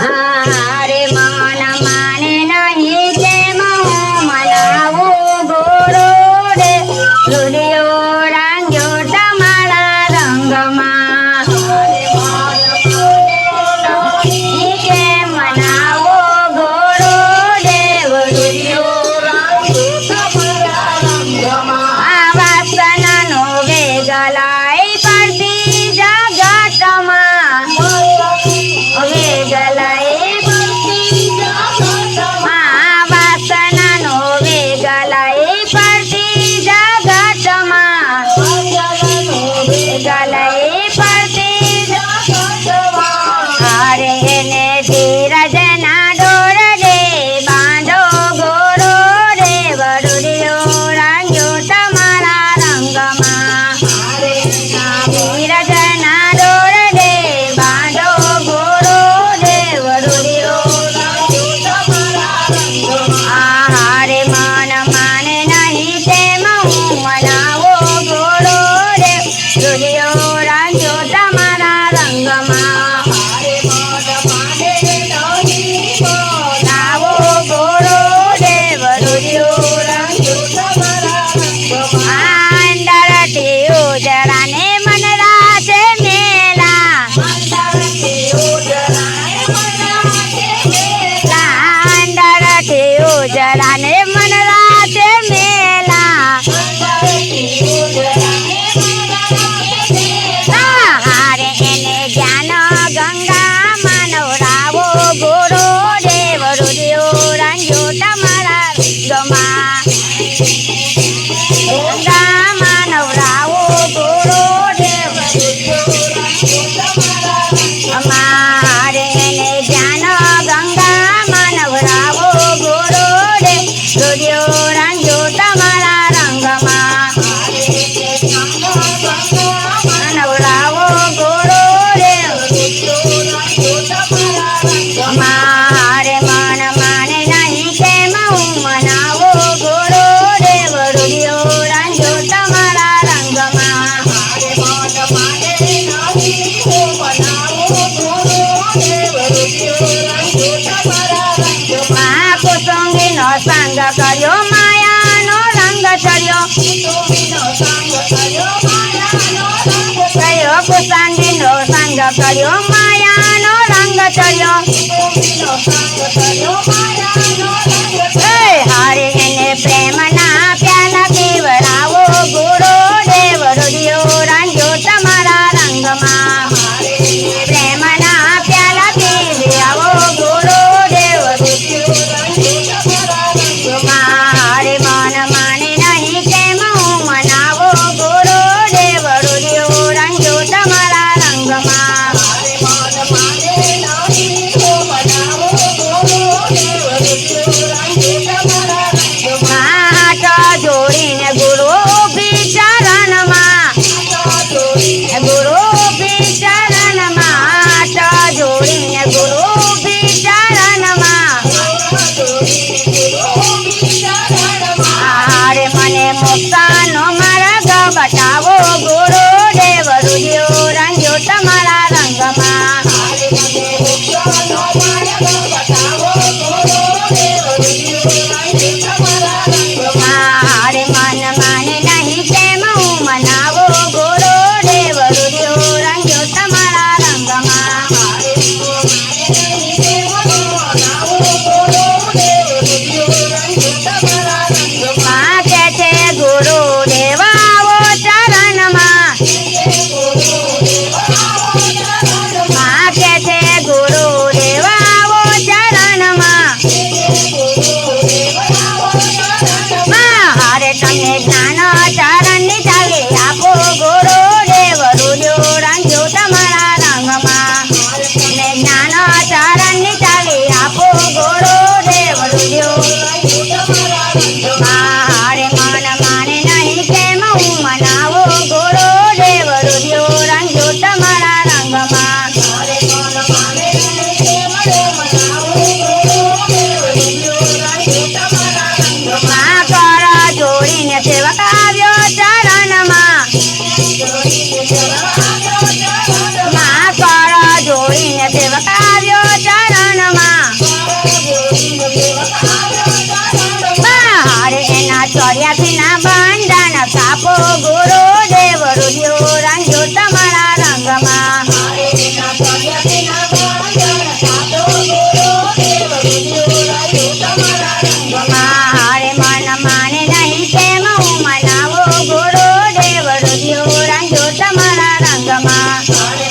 હારે મન માને નહીં કેમ હું મનાવું ગોરો રે રુધિયો રાંગ્યો તમારા રંગમાં કેમ મનાવો ગોરો દેવ રુધિયો આ વાસનાનો વેગ લાઈ પડતી જગતમાં વેગ લાઈ આ વાસનાનો વેગ લાઈ પડતી જગતમાં વેગ લાઈ પડતી હારે એને ધીરજ ના ડોર દે બાંધો ગોરો રે વરુડિયો રાંગ્યો તમારા રંગમાં ધીરજ ના ડોર દે બાંધો ગોરો રે વરુડિયો હારે મન માને નહીં તેમ હું મનાવો ગોરો રે વરુડિયો રાંગ્યો તમારા રંગમાં લાવો ગોરો દેવ રુધિયો અંદરથી ઉજરાને મન રાતે મેલા અંદરથી ઉજરાને મન રાતે મેલા હારે એને જ્ઞાન ગંગા માનવરાવો ગોરો દેવ રુધિયો રાંગ્યો તમારા રંગમાં ગંગા માનવરાવો ગોરો દેવ હારે એને જ્ઞાન ગંગા માનવરાવો ગોરો દેવ રુધિયો રાંગ્યો તમારા રંગમાં માનવરાવો ગોરો દેવ મારે મન માને નહીં કેમ હું મનાવો ગોરો દેવ રુધિયો રાંગ્યો તમારા રંગમાં કુસુંગીનો સંગ કર્યો માયાનો રંગ ચડ્યો કયો કુસુંગીનો સંગ કર્યો માયાનો રંગ ચડ્યો હારે એને પ્રેમના પ્યાલા પીવડાવો ગોરો દેવ રુધિયો રાંગ્યો તમારા રંગમાં પ્રેમના પ્યાલા પીવડાવો ગોરો દેવ હારે મન માને નહીં કેમ હું મનાવો ગોરો દેવ રુધિયો રાંગ્યો તમારા રંગમાં આપો ગુરુદેવ રૂડિયો રંજો તમારા રંગમાં હારે મન માને નહીં કેમ હું મનાવો ગુરુદેવ રૂડિયો રંજો તમારા રંગમાં